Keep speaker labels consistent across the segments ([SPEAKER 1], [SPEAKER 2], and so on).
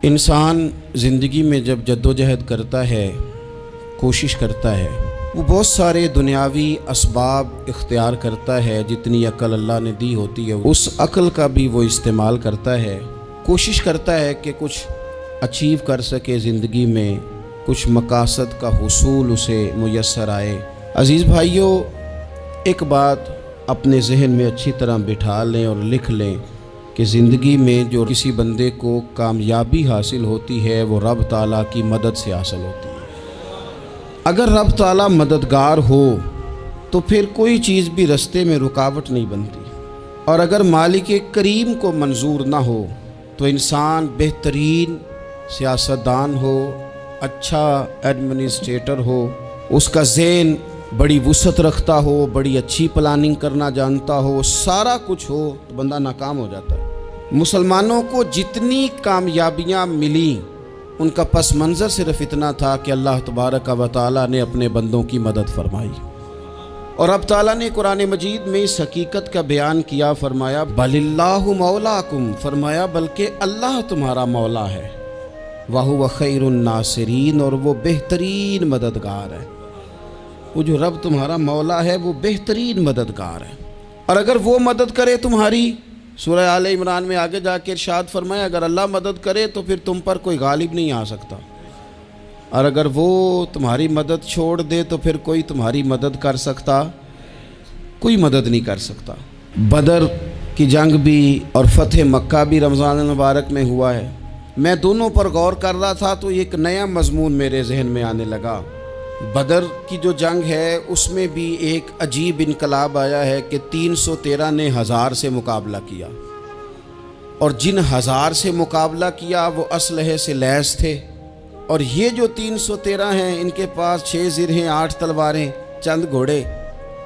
[SPEAKER 1] انسان زندگی میں جب جدوجہد کرتا ہے، کوشش کرتا ہے، وہ بہت سارے دنیاوی اسباب اختیار کرتا ہے۔ جتنی عقل اللہ نے دی ہوتی ہے اس عقل کا بھی وہ استعمال کرتا ہے، کوشش کرتا ہے کہ کچھ اچیو کر سکے زندگی میں، کچھ مقاصد کا حصول اسے میسر آئے۔ عزیز بھائیوں، ایک بات اپنے ذہن میں اچھی طرح بٹھا لیں اور لکھ لیں کہ زندگی میں جو کسی بندے کو کامیابی حاصل ہوتی ہے وہ رب تعالیٰ کی مدد سے حاصل ہوتی ہے۔ اگر رب تعالیٰ مددگار ہو تو پھر کوئی چیز بھی رستے میں رکاوٹ نہیں بنتی، اور اگر مالک کریم کو منظور نہ ہو تو انسان بہترین سیاستدان ہو، اچھا ایڈمنسٹریٹر ہو، اس کا ذہن بڑی وسعت رکھتا ہو، بڑی اچھی پلاننگ کرنا جانتا ہو، سارا کچھ ہو، تو بندہ ناکام ہو جاتا ہے۔ مسلمانوں کو جتنی کامیابیاں ملیں ان کا پس منظر صرف اتنا تھا کہ اللہ تبارک و تعالیٰ نے اپنے بندوں کی مدد فرمائی، اور اب تعالیٰ نے قرآن مجید میں اس حقیقت کا بیان کیا، فرمایا بل اللہ مولاکم، فرمایا بلکہ اللہ تمہارا مولا ہے، وَهُوَ خَيْرُ النَّاصِرِينَ، اور وہ بہترین مددگار ہے۔ وہ جو رب تمہارا مولا ہے وہ بہترین مددگار ہے، اور اگر وہ مدد کرے تمہاری، سورہ آل عمران میں آگے جا کے ارشاد فرمایا اگر اللہ مدد کرے تو پھر تم پر کوئی غالب نہیں آ سکتا، اور اگر وہ تمہاری مدد چھوڑ دے تو پھر کوئی تمہاری مدد کر سکتا، کوئی مدد نہیں کر سکتا۔ بدر کی جنگ بھی اور فتح مکہ بھی رمضان المبارک میں ہوا ہے۔ میں دونوں پر غور کر رہا تھا تو ایک نیا مضمون میرے ذہن میں آنے لگا۔ بدر کی جو جنگ ہے اس میں بھی ایک عجیب انقلاب آیا ہے کہ 313 نے 1000 سے مقابلہ کیا، اور جن 1000 سے مقابلہ کیا وہ اسلحے سے لیس تھے، اور یہ جو 313 ہیں ان کے پاس 6 زرہیں، 8 تلواریں، چند گھوڑے،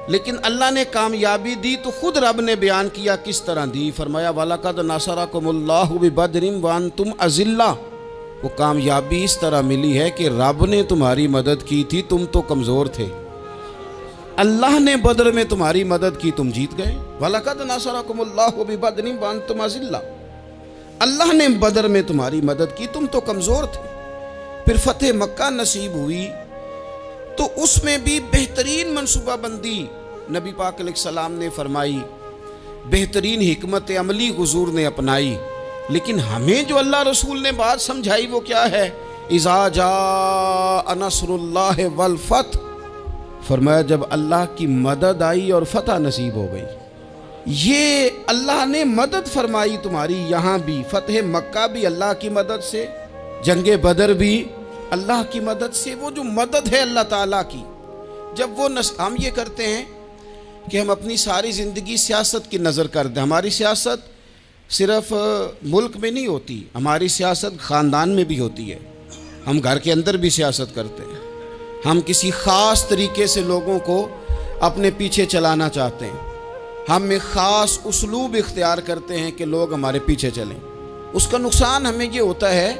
[SPEAKER 1] لیکن اللہ نے کامیابی دی تو خود رب نے بیان کیا کس طرح دی، فرمایا وَلَقَدْ نَصَرَكُمُ اللَّهُ بِبَدْرٍ وَأَنْتُمْ أَذِلَّةٌ۔ وہ کامیابی اس طرح ملی ہے کہ رب نے تمہاری مدد کی تھی، تم تو کمزور تھے، اللہ نے بدر میں تمہاری مدد کی، تم جیت گئے۔ وَلَقَدْ نَصَرَكُمُ اللَّهُ بِبَدْرٍ وَأَنْتُمْ أَذِلَّةٌ، اللہ نے بدر میں تمہاری مدد کی، تم تو کمزور تھے۔ پھر فتح مکہ نصیب ہوئی تو اس میں بھی بہترین منصوبہ بندی نبی پاک علیہ السلام نے فرمائی، بہترین حکمت عملی حضور نے اپنائی، لیکن ہمیں جو اللہ رسول نے بات سمجھائی وہ کیا ہے؟ اذا جاء نصر اللہ والفتح، فرمایا جب اللہ کی مدد آئی اور فتح نصیب ہو گئی۔ یہ اللہ نے مدد فرمائی تمہاری، یہاں بھی فتح مکہ بھی اللہ کی مدد سے، جنگ بدر بھی اللہ کی مدد سے۔ وہ جو مدد ہے اللہ تعالیٰ کی، جب وہ ہم یہ کرتے ہیں کہ ہم اپنی ساری زندگی سیاست کی نظر کر دیں، ہماری سیاست صرف ملک میں نہیں ہوتی، ہماری سیاست خاندان میں بھی ہوتی ہے، ہم گھر کے اندر بھی سیاست کرتے ہیں، ہم کسی خاص طریقے سے لوگوں کو اپنے پیچھے چلانا چاہتے ہیں، ہم ایک خاص اسلوب اختیار کرتے ہیں کہ لوگ ہمارے پیچھے چلیں۔ اس کا نقصان ہمیں یہ ہوتا ہے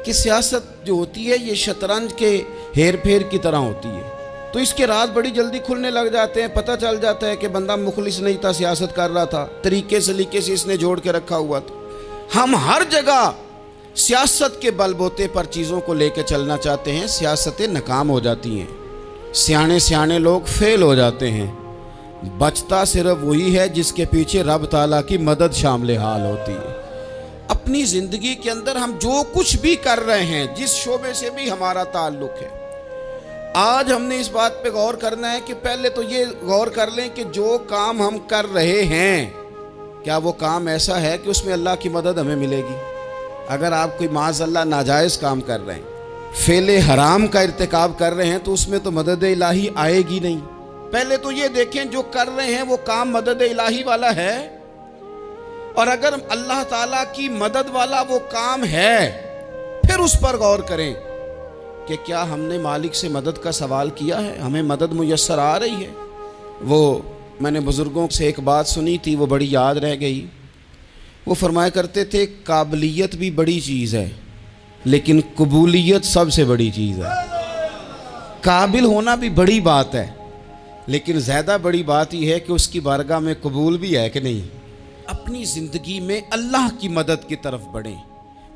[SPEAKER 1] کہ سیاست جو ہوتی ہے یہ شطرنج کے ہیر پھیر کی طرح ہوتی ہے، تو اس کے راز بڑی جلدی کھلنے لگ جاتے ہیں، پتہ چل جاتا ہے کہ بندہ مخلص نہیں تھا، سیاست کر رہا تھا، طریقے سلیقے سے اس نے جوڑ کے رکھا ہوا تھا۔ ہم ہر جگہ سیاست کے بل بوتے پر چیزوں کو لے کے چلنا چاہتے ہیں، سیاستیں ناکام ہو جاتی ہیں، سیانے لوگ فیل ہو جاتے ہیں، بچتا صرف وہی ہے جس کے پیچھے رب تعالیٰ کی مدد شامل حال ہوتی ہے۔ اپنی زندگی کے اندر ہم جو کچھ بھی کر رہے ہیں، جس شعبے سے بھی ہمارا تعلق ہے، آج ہم نے اس بات پہ غور کرنا ہے کہ پہلے تو یہ غور کر لیں کہ جو کام ہم کر رہے ہیں کیا وہ کام ایسا ہے کہ اس میں اللہ کی مدد ہمیں ملے گی؟ اگر آپ کوئی معاذ اللہ ناجائز کام کر رہے ہیں، فعل حرام کا ارتکاب کر رہے ہیں، تو اس میں تو مدد الہی آئے گی نہیں۔ پہلے تو یہ دیکھیں جو کر رہے ہیں وہ کام مدد الہی والا ہے، اور اگر اللہ تعالیٰ کی مدد والا وہ کام ہے پھر اس پر غور کریں کہ کیا ہم نے مالک سے مدد کا سوال کیا ہے، ہمیں مدد میسر آ رہی ہے۔ وہ میں نے بزرگوں سے ایک بات سنی تھی، وہ بڑی یاد رہ گئی۔ وہ فرمایا کرتے تھے قابلیت بھی بڑی چیز ہے لیکن قبولیت سب سے بڑی چیز ہے۔ قابل ہونا بھی بڑی بات ہے لیکن زیادہ بڑی بات یہ ہے کہ اس کی بارگاہ میں قبول بھی ہے کہ نہیں۔ اپنی زندگی میں اللہ کی مدد کی طرف بڑھیں،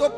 [SPEAKER 1] تو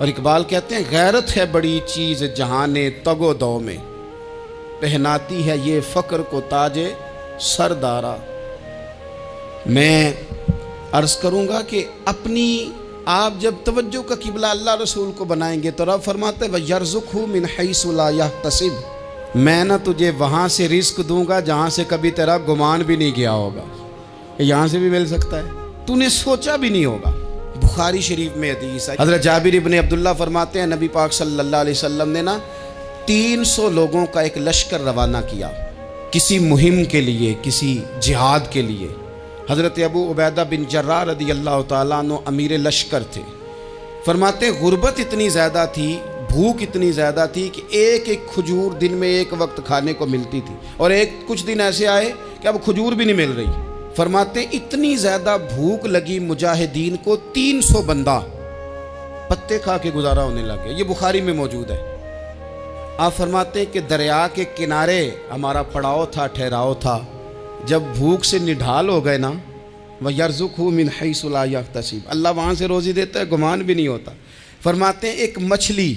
[SPEAKER 1] اور اقبال کہتے ہیں غیرت ہے بڑی چیز جہان تگ و دو میں، پہناتی ہے یہ فقر کو تاج سردارا۔ میں عرض کروں گا کہ اپنی آپ جب توجہ کا قبلہ اللہ رسول کو بنائیں گے تو رب فرماتے ہیں وَيَرْزُقْهُ مِنْ حَيْثُ لَا يَحْتَسِبُ، میں نہ تجھے وہاں سے رزق دوں گا جہاں سے کبھی تیرا گمان بھی نہیں کیا ہوگا، یہاں سے بھی مل سکتا ہے، تو نے سوچا بھی نہیں ہوگا۔ بخاری شریف میں حدیث ہے، حضرت جابر ابن عبداللہ فرماتے ہیں نبی پاک صلی اللہ علیہ وسلم نے 300 لوگوں کا ایک لشکر روانہ کیا کسی مہم کے لیے، کسی جہاد کے لیے۔ حضرت ابو عبیدہ بن جراح رضی اللہ تعالیٰ عنہ امیر لشکر تھے۔ فرماتے ہیں غربت اتنی زیادہ تھی، بھوک اتنی زیادہ تھی کہ ایک ایک کھجور دن میں ایک وقت کھانے کو ملتی تھی، اور کچھ دن ایسے آئے کہ اب کھجور بھی نہیں مل رہی۔ فرماتے ہیں اتنی زیادہ بھوک لگی مجاہدین کو 300 بندہ پتے کھا کے گزارا ہونے لگے۔ یہ بخاری میں موجود ہے۔ آپ فرماتے ہیں کہ دریا کے کنارے ہمارا پڑاؤ تھا، ٹھہراؤ تھا، جب بھوک سے نڈھال ہو گئے نا وَيَرْزُقْهُ مِنْ حَيْثُ لَا يَحْتَسِبُ، اللہ وہاں سے روزی دیتا ہے، گمان بھی نہیں ہوتا۔ فرماتے ہیں ایک مچھلی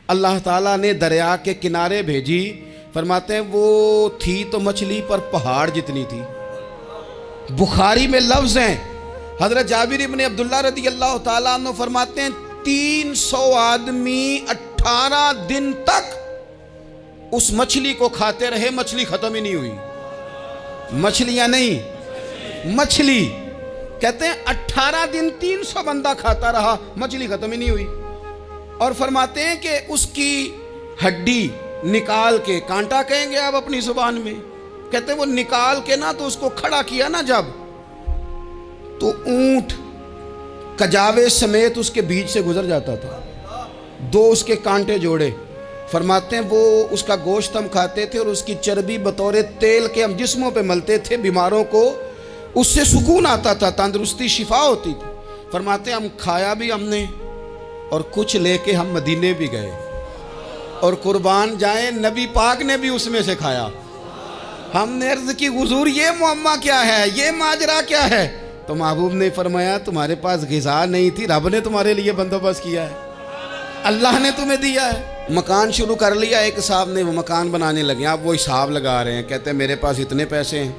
[SPEAKER 1] اللہ تعالیٰ نے دریا کے کنارے بھیجی، فرماتے ہیں وہ تھی تو مچھلی پر پہاڑ جتنی تھی۔ بخاری میں لفظ ہیں، حضرت جابر ابن عبداللہ رضی اللہ تعالیٰ عنہ فرماتے ہیں 300 آدمی 18 دن تک اس مچھلی کو کھاتے رہے، مچھلی ختم ہی نہیں ہوئی۔ مچھلیاں نہیں، مچھلی کہتے ہیں 18 دن 300 بندہ کھاتا رہا، مچھلی ختم ہی نہیں ہوئی۔ اور فرماتے ہیں کہ اس کی ہڈی نکال کے، کانٹا کہیں گے آپ اپنی زبان میں، کہتے ہیں وہ نکال کے نا تو اس کو کھڑا کیا نا جب، تو اونٹ کجاوے سمیت اس کے بیچ سے گزر جاتا تھا، 2 اس کے کانٹے جوڑے۔ فرماتے ہیں وہ اس کا گوشت ہم کھاتے تھے اور اس کی چربی بطور تیل کے ہم جسموں پہ ملتے تھے، بیماروں کو اس سے سکون آتا تھا، تندرستی شفا ہوتی تھی۔ فرماتے ہیں ہم کھایا بھی ہم نے، اور کچھ لے کے ہم مدینے بھی گئے، اور قربان جائیں نبی پاک نے بھی اس میں سے کھایا۔ ہم نے عرض کی حضور یہ معمہ کیا ہے، یہ ماجرا کیا ہے؟ تو محبوب نے فرمایا تمہارے پاس غذا نہیں تھی، رب نے تمہارے لیے بندوبست کیا ہے، اللہ نے تمہیں دیا ہے۔ مکان شروع کر لیا، ایک صاحب نے وہ مکان بنانے لگے، آپ وہ حساب لگا رہے ہیں، کہتے ہیں میرے پاس اتنے پیسے ہیں،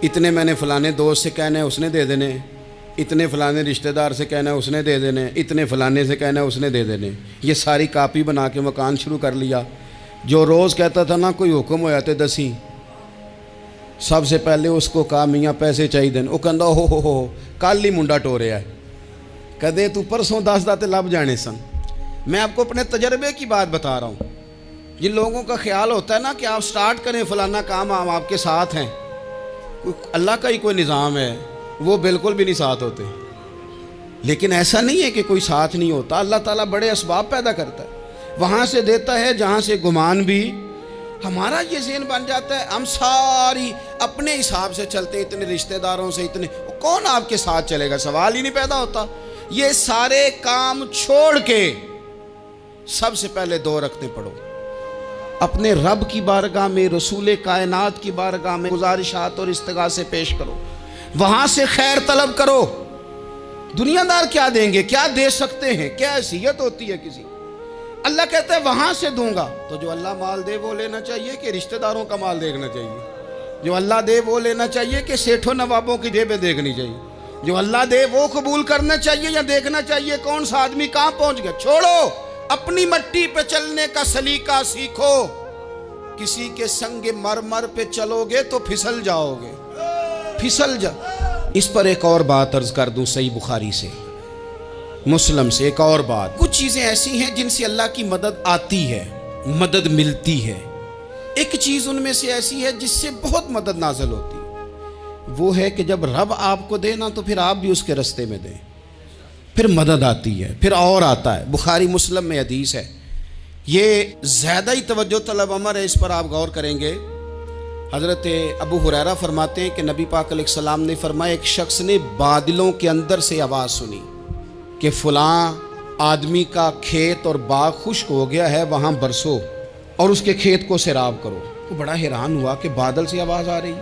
[SPEAKER 1] اتنے میں نے فلانے دوست سے کہنا ہے اس نے دے دینے، اتنے فلانے رشتہ دار سے کہنا ہے اس نے دے دینے، اتنے فلانے سے کہنا ہے اس نے دے دینے۔ یہ ساری کاپی بنا کے مکان شروع کر لیا۔ جو روز کہتا تھا نا کوئی حکم ہو جاتے 10 سب سے پہلے اس کو کہا میاں پیسے چاہیے دین، وہ کہندا ہو کل ہی منڈا ٹوریا ہے، کدے تو پرسوں 10 داتے لب جانے سن۔ میں آپ کو اپنے تجربے کی بات بتا رہا ہوں۔ جن لوگوں کا خیال ہوتا ہے نا کہ آپ سٹارٹ کریں فلانا کام، ہم آپ کے ساتھ ہیں، اللہ کا ہی کوئی نظام ہے، وہ بالکل بھی نہیں ساتھ ہوتے۔ لیکن ایسا نہیں ہے کہ کوئی ساتھ نہیں ہوتا، اللہ تعالیٰ بڑے اسباب پیدا کرتا ہے، وہاں سے دیتا ہے جہاں سے گمان بھی۔ ہمارا یہ ذہن بن جاتا ہے ہم ساری اپنے حساب سے چلتے، اتنے رشتہ داروں سے، اتنے کون آپ کے ساتھ چلے گا، سوال ہی نہیں پیدا ہوتا۔ یہ سارے کام چھوڑ کے سب سے پہلے 2 رکعتیں پڑھو، اپنے رب کی بارگاہ میں، رسول کائنات کی بارگاہ میں گزارشات اور استغاثے پیش کرو، وہاں سے خیر طلب کرو۔ دنیا دار کیا دیں گے، کیا دے سکتے ہیں، کیا حیثیت ہوتی ہے کسی، اللہ کہتا ہے وہاں سے دوں گا۔ تو جو اللہ مال دے وہ لینا چاہیے کہ رشتہ داروں کا مال دیکھنا چاہیے؟ جو اللہ دے وہ لینا چاہیے کہ سیٹھوں نوابوں کی جیبیں دیکھنی چاہیے؟ جو اللہ دے وہ قبول کرنا چاہیے یا دیکھنا چاہیے کون سا آدمی کہاں پہنچ گیا؟ چھوڑو، اپنی مٹی پہ چلنے کا سلیقہ سیکھو۔ کسی کے سنگ مرمر پہ چلو گے تو پھسل جاؤ گے، پھسل جا۔ اس پر ایک اور بات عرض کر دوں، صحیح بخاری سے، مسلم سے ایک اور بات۔ کچھ چیزیں ایسی ہیں جن سے اللہ کی مدد آتی ہے، مدد ملتی ہے۔ ایک چیز ان میں سے ایسی ہے جس سے بہت مدد نازل ہوتی ہے، وہ ہے کہ جب رب آپ کو دے نا تو پھر آپ بھی اس کے رستے میں دیں، پھر مدد آتی ہے، پھر اور آتا ہے۔ بخاری مسلم میں حدیث ہے، یہ زیادہ ہی توجہ طلب امر ہے، اس پر آپ غور کریں گے۔ حضرت ابو ہریرہ فرماتے ہیں کہ نبی پاک علیہ السلام نے فرمایا ایک شخص نے بادلوں کے اندر سے آواز سنی کہ فلاں آدمی کا کھیت اور باغ خشک ہو گیا ہے، وہاں برسو اور اس کے کھیت کو سیراب کرو۔ وہ بڑا حیران ہوا کہ بادل سے آواز آ رہی۔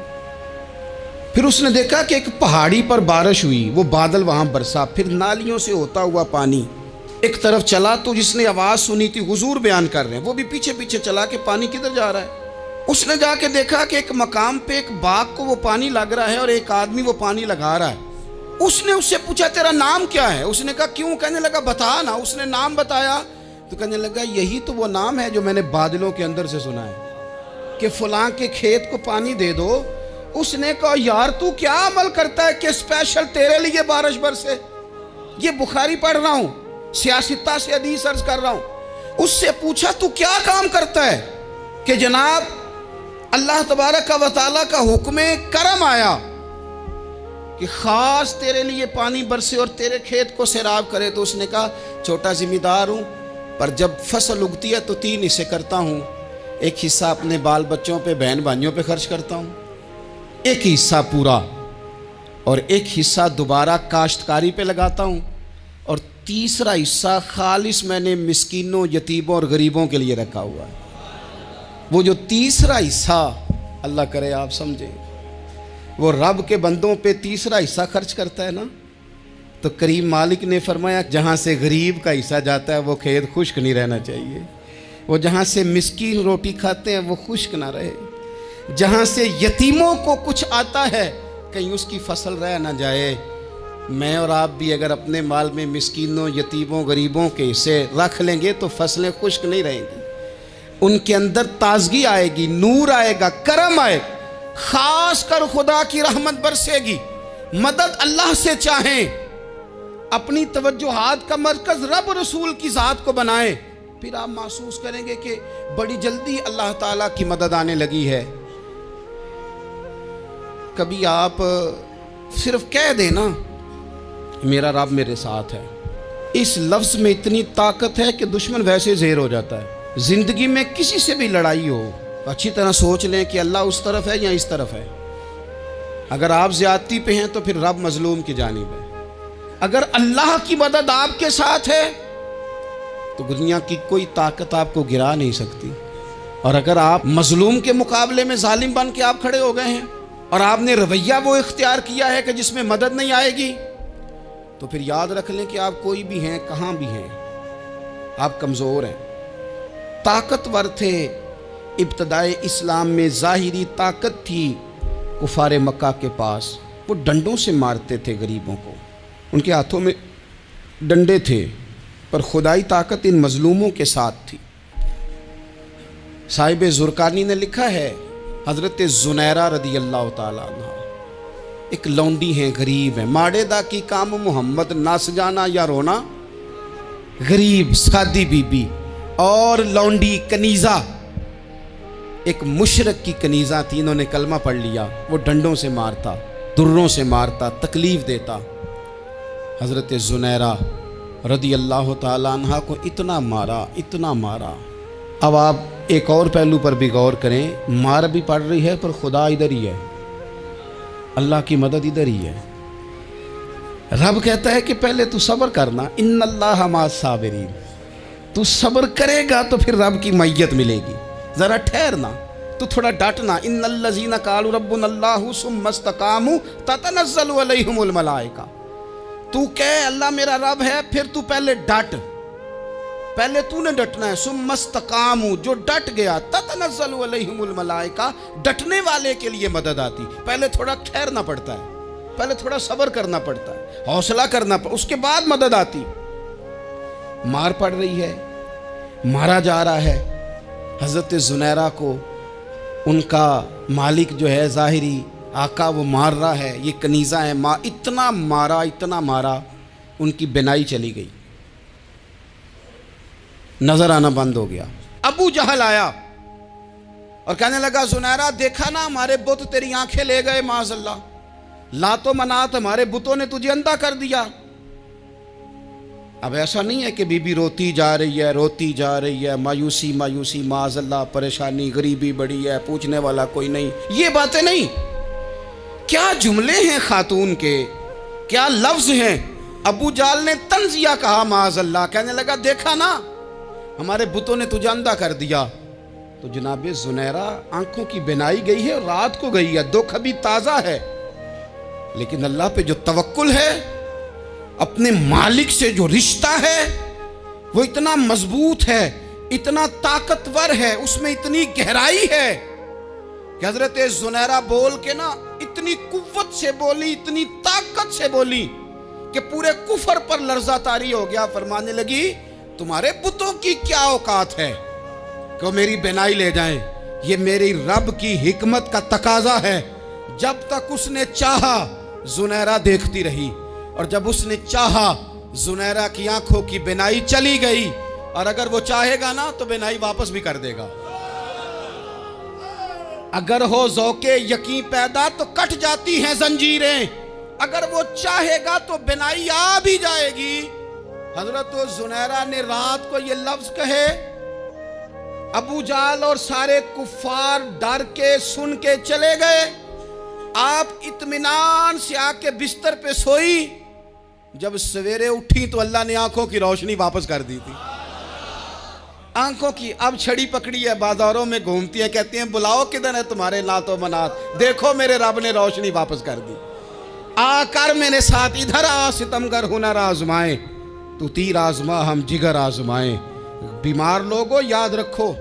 [SPEAKER 1] پھر اس نے دیکھا کہ ایک پہاڑی پر بارش ہوئی، وہ بادل وہاں برسا، پھر نالیوں سے ہوتا ہوا پانی ایک طرف چلا تو جس نے آواز سنی تھی حضور بیان کر رہے ہیں، وہ بھی پیچھے پیچھے چلا کہ پانی کدھر جا رہا ہے۔ اس نے جا کے دیکھا کہ ایک مقام پہ ایک باغ کو وہ پانی لگ رہا ہے اور ایک آدمی وہ پانی لگا رہا ہے۔ اس نے اس سے پوچھا تیرا نام کیا ہے؟ اس نے کہا کیوں؟ کہنے لگا بتا نا۔ اس نے نام بتایا تو کہنے لگا یہی تو وہ نام ہے جو میں نے بادلوں کے اندر سے سنا ہے کہ فلاں کے کھیت کو پانی دے دو۔ اس نے کہا یار تو کیا عمل کرتا ہے کہ اسپیشل تیرے لیے بارش برسے؟ یہ بخاری پڑھ رہا ہوں، سیاستہ سے حدیث عرض کر رہا ہوں۔ اس سے پوچھا تو کیا کام کرتا ہے کہ جناب اللہ تبارک و تعالیٰ کا حکم کرم آیا کہ خاص تیرے لیے پانی برسے اور تیرے کھیت کو سیراب کرے؟ تو اس نے کہا چھوٹا ذمہ دار ہوں، پر جب فصل اگتی ہے تو 3 حصے کرتا ہوں۔ ایک حصہ اپنے بال بچوں پہ، بہن بھائیوں پہ خرچ کرتا ہوں، ایک حصہ پورا، اور ایک حصہ دوبارہ کاشتکاری پہ لگاتا ہوں، اور تیسرا حصہ خالص میں نے مسکینوں، یتیموں اور غریبوں کے لیے رکھا ہوا ہے۔ وہ جو تیسرا حصہ اللہ کرے آپ سمجھیں، وہ رب کے بندوں پہ تیسرا حصہ خرچ کرتا ہے نا، تو کریم مالک نے فرمایا جہاں سے غریب کا حصہ جاتا ہے وہ کھیت خشک نہیں رہنا چاہیے، وہ جہاں سے مسکین روٹی کھاتے ہیں وہ خشک نہ رہے، جہاں سے یتیموں کو کچھ آتا ہے کہیں اس کی فصل رہ نہ جائے۔ میں اور آپ بھی اگر اپنے مال میں مسکینوں، یتیموں، غریبوں کے حصے رکھ لیں گے تو فصلیں خشک نہیں رہیں گی، ان کے اندر تازگی آئے گی، نور آئے گا، کرم آئے گا، خاص کر خدا کی رحمت برسے گی۔ مدد اللہ سے چاہیں، اپنی توجہات کا مرکز رب رسول کی ذات کو بنائیں، پھر آپ محسوس کریں گے کہ بڑی جلدی اللہ تعالیٰ کی مدد آنے لگی ہے۔ کبھی آپ صرف کہہ دیں نا میرا رب میرے ساتھ ہے، اس لفظ میں اتنی طاقت ہے کہ دشمن ویسے زہر ہو جاتا ہے۔ زندگی میں کسی سے بھی لڑائی ہو اچھی طرح سوچ لیں کہ اللہ اس طرف ہے یا اس طرف ہے۔ اگر آپ زیادتی پہ ہیں تو پھر رب مظلوم کی جانب ہے۔ اگر اللہ کی مدد آپ کے ساتھ ہے تو دنیا کی کوئی طاقت آپ کو گرا نہیں سکتی، اور اگر آپ مظلوم کے مقابلے میں ظالم بن کے آپ کھڑے ہو گئے ہیں اور آپ نے رویہ وہ اختیار کیا ہے کہ جس میں مدد نہیں آئے گی، تو پھر یاد رکھ لیں کہ آپ کوئی بھی ہیں، کہاں بھی ہیں، آپ کمزور ہیں۔ طاقتور تھے ابتدائے اسلام میں، ظاہری طاقت تھی کفار مکہ کے پاس، وہ ڈنڈوں سے مارتے تھے غریبوں کو، ان کے ہاتھوں میں ڈنڈے تھے، پر خدائی طاقت ان مظلوموں کے ساتھ تھی۔ صاحب زرقانی نے لکھا ہے حضرت زنیرہ رضی اللہ تعالیٰ عنہ ایک لونڈی ہیں، غریب ہیں، ماڑے دا کی کام محمد ناس جانا یا رونا، غریب سادی بی بی اور لونڈی کنیزہ، ایک مشرک کی کنیزہ تھی، انہوں نے کلمہ پڑھ لیا، وہ ڈنڈوں سے مارتا، دروں سے مارتا، تکلیف دیتا۔ حضرت زنیرہ رضی اللہ تعالیٰ عنہ کو اتنا مارا، اتنا مارا۔ اب آپ ایک اور پہلو پر بھی غور کریں، مار بھی پڑ رہی ہے پر خدا ادھر ہی ہے، اللہ کی مدد ادھر ہی ہے۔ رب کہتا ہے کہ پہلے تو صبر کرنا، ان اللہ مع الصابرین، تو صبر کرے گا تو پھر رب کی معیت ملے گی، ذرا ٹھہرنا، تو تھوڑا ڈٹنا۔ ان الذین قالوا ربنا اللہ ثم استقاموا تتنزل علیہم الملائکہ، تو کہے اللہ میرا رب ہے، پھر تو پہلے ڈٹ، پہلے تو نے ڈٹنا ہے۔ ثم استقاموا، جو ڈٹ گیا، تتنزل علیہم الملائکہ، ڈٹنے والے کے لیے مدد آتی، پہلے تھوڑا ٹھہرنا پڑتا ہے، پہلے تھوڑا صبر کرنا پڑتا ہے، حوصلہ کرنا پڑتا ہے، اس کے بعد مدد آتی۔ مار پڑ رہی ہے، مارا جا رہا ہے حضرت زنیرہ کو، ان کا مالک جو ہے ظاہری آقا وہ مار رہا ہے، یہ کنیزہ ہے، اتنا مارا، اتنا مارا، ان کی بینائی چلی گئی، نظر آنا بند ہو گیا۔ ابو جہل آیا اور کہنے لگا زنیرہ دیکھا نا ہمارے بت تیری آنکھیں لے گئے، معاذ اللہ، لات و منات ہمارے بتوں نے تجھے اندھا کر دیا۔ اب ایسا نہیں ہے کہ بی بی روتی جا رہی ہے، روتی جا رہی ہے، مایوسی مایوسی، معاذ اللہ، پریشانی، غریبی بڑی ہے، پوچھنے والا کوئی نہیں، یہ باتیں نہیں۔ کیا جملے ہیں خاتون کے، کیا لفظ ہیں۔ ابو جہل نے تنزیہ کہا، معاذ اللہ، کہنے لگا دیکھا نا ہمارے بتوں نے تجھے اندھا کر دیا۔ تو جناب زنیرہ آنکھوں کی بینائی گئی ہے، رات کو گئی ہے، دکھ ابھی تازہ ہے، لیکن اللہ پہ جو توکل ہے، اپنے مالک سے جو رشتہ ہے، وہ اتنا مضبوط ہے، اتنا طاقتور ہے، اس میں اتنی گہرائی ہے کہ حضرت زنیرہ بول کے نا اتنی قوت سے بولی، اتنی طاقت سے بولی کہ پورے کفر پر لرزہ طاری ہو گیا۔ فرمانے لگی تمہارے بتوں کی کیا اوقات ہے کہ وہ میری بینائی لے جائیں؟ یہ میری رب کی حکمت کا تقاضا ہے۔ جب تک اس نے چاہا زنیرہ دیکھتی رہی، اور جب اس نے چاہا زنیرہ کی آنکھوں کی بینائی چلی گئی، اور اگر وہ چاہے گا نا تو بینائی واپس بھی کر دے گا۔ اگر ہو ذوق یقین پیدا تو کٹ جاتی ہیں زنجیریں، اگر وہ چاہے گا تو بینائی آ بھی جائے گی۔ حضرت زنیرہ نے رات کو یہ لفظ کہے، ابو جہل اور سارے کفار ڈر کے سن کے چلے گئے۔ آپ اطمینان سے آ کے بستر پہ سوئی، جب سویرے اٹھی تو اللہ نے آنکھوں کی روشنی واپس کر دی تھی۔ آنکھوں کی اب چھڑی پکڑی ہے، بازاروں میں گھومتی ہے، کہتی ہیں بلاؤ کدھر ہے تمہارے نعت و منات، دیکھو میرے رب نے روشنی واپس کر دی۔ آ کر میرے ساتھ ادھر آ ستمگر ہنر آزمائیں، تو تیر آزما ہم جگر آزمائیں۔ بیمار لوگوں یاد رکھو،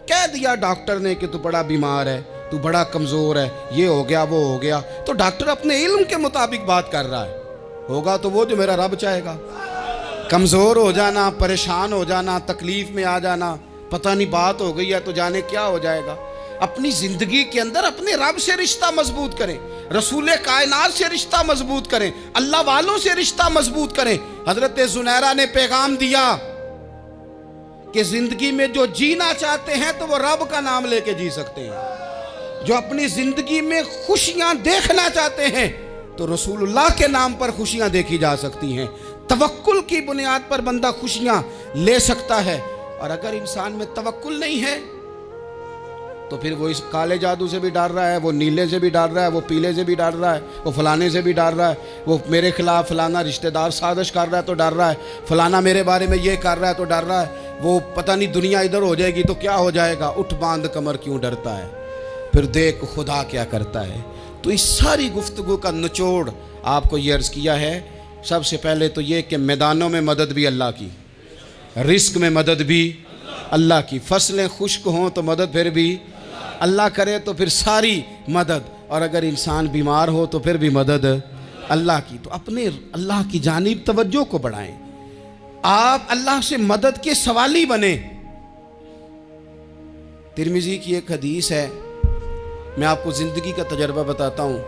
[SPEAKER 1] کہہ دیا ڈاکٹر نے کہ تو بڑا بیمار ہے، تو بڑا کمزور ہے، یہ ہو گیا وہ ہو گیا، تو ڈاکٹر اپنے علم کے مطابق بات کر رہا ہے، ہوگا تو وہ جو میرا رب چاہے گا۔ کمزور ہو جانا، پریشان ہو جانا، تکلیف میں آ جانا، پتہ نہیں بات ہو گئی ہے تو جانے کیا ہو جائے گا۔ اپنی زندگی کے اندر اپنے رب سے رشتہ مضبوط کریں، رسول کائنات سے رشتہ مضبوط کریں، اللہ والوں سے رشتہ مضبوط کریں۔ حضرت زنیرہ نے پیغام دیا کہ زندگی میں جو جینا چاہتے ہیں تو وہ رب کا نام لے کے جی سکتے ہیں، جو اپنی زندگی میں خوشیاں دیکھنا چاہتے ہیں تو رسول اللہ کے نام پر خوشیاں دیکھی جا سکتی ہیں۔ توکل کی بنیاد پر بندہ خوشیاں لے سکتا ہے، اور اگر انسان میں توکل نہیں ہے تو پھر وہ اس کالے جادو سے بھی ڈر رہا ہے، وہ نیلے سے بھی ڈر رہا ہے، وہ پیلے سے بھی ڈر رہا ہے، وہ فلانے سے بھی ڈر رہا ہے، وہ میرے خلاف فلانا رشتہ دار سازش کر رہا ہے تو ڈر رہا ہے، فلانا میرے بارے میں یہ کر رہا ہے تو ڈر رہا ہے، وہ پتہ نہیں دنیا ادھر ہو جائے گی تو کیا ہو جائے گا، اٹھ باندھ کمر کیوں ڈرتا ہے، پھر دیکھ خدا کیا کرتا ہے۔ تو اس ساری گفتگو کا نچوڑ آپ کو یہ عرض کیا ہے، سب سے پہلے تو یہ کہ میدانوں میں مدد بھی اللہ کی، رزق میں مدد بھی اللہ کی، فصلیں خشک ہوں تو مدد پھر بھی اللہ کرے، تو پھر ساری مدد، اور اگر انسان بیمار ہو تو پھر بھی مدد اللہ کی۔ تو اپنے اللہ کی جانب توجہ کو بڑھائیں، آپ اللہ سے مدد کے سوالی بنیں۔ ترمذی کی ایک حدیث ہے، میں آپ کو زندگی کا تجربہ بتاتا ہوں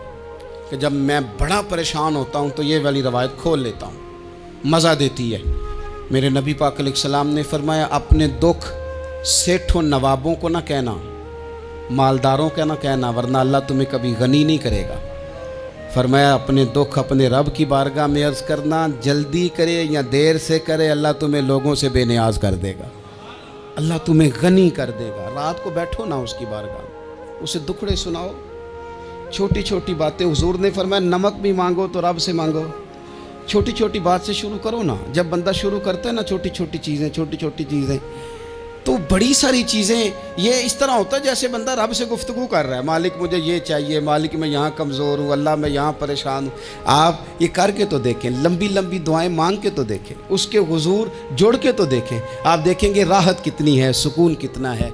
[SPEAKER 1] کہ جب میں بڑا پریشان ہوتا ہوں تو یہ والی روایت کھول لیتا ہوں، مزہ دیتی ہے۔ میرے نبی پاک علیہ السلام نے فرمایا اپنے دکھ سیٹھوں نوابوں کو نہ کہنا، مالداروں کا نہ کہنا، ورنہ اللہ تمہیں کبھی غنی نہیں کرے گا۔ فرمایا اپنے دکھ اپنے رب کی بارگاہ میں عرض کرنا، جلدی کرے یا دیر سے کرے اللہ تمہیں لوگوں سے بے نیاز کر دے گا، اللہ تمہیں غنی کر دے گا۔ رات کو بیٹھو نا اس کی بارگاہ میں، اسے دکھڑے سناؤ، چھوٹی چھوٹی باتیں۔ حضور نے فرمایا نمک بھی مانگو تو رب سے مانگو، چھوٹی چھوٹی بات سے شروع کرو نا۔ جب بندہ شروع کرتا ہے نا چھوٹی چھوٹی چیزیں تو بڑی ساری چیزیں یہ اس طرح ہوتا ہے جیسے بندہ رب سے گفتگو کر رہا ہے، مالک مجھے یہ چاہیے، مالک میں یہاں کمزور ہوں، اللہ میں یہاں پریشان ہوں۔ آپ یہ کر کے تو دیکھیں، لمبی لمبی دعائیں مانگ کے تو دیکھیں، اس کے حضور جوڑ کے تو دیکھیں، آپ دیکھیں گے راحت کتنی ہے، سکون کتنا ہے۔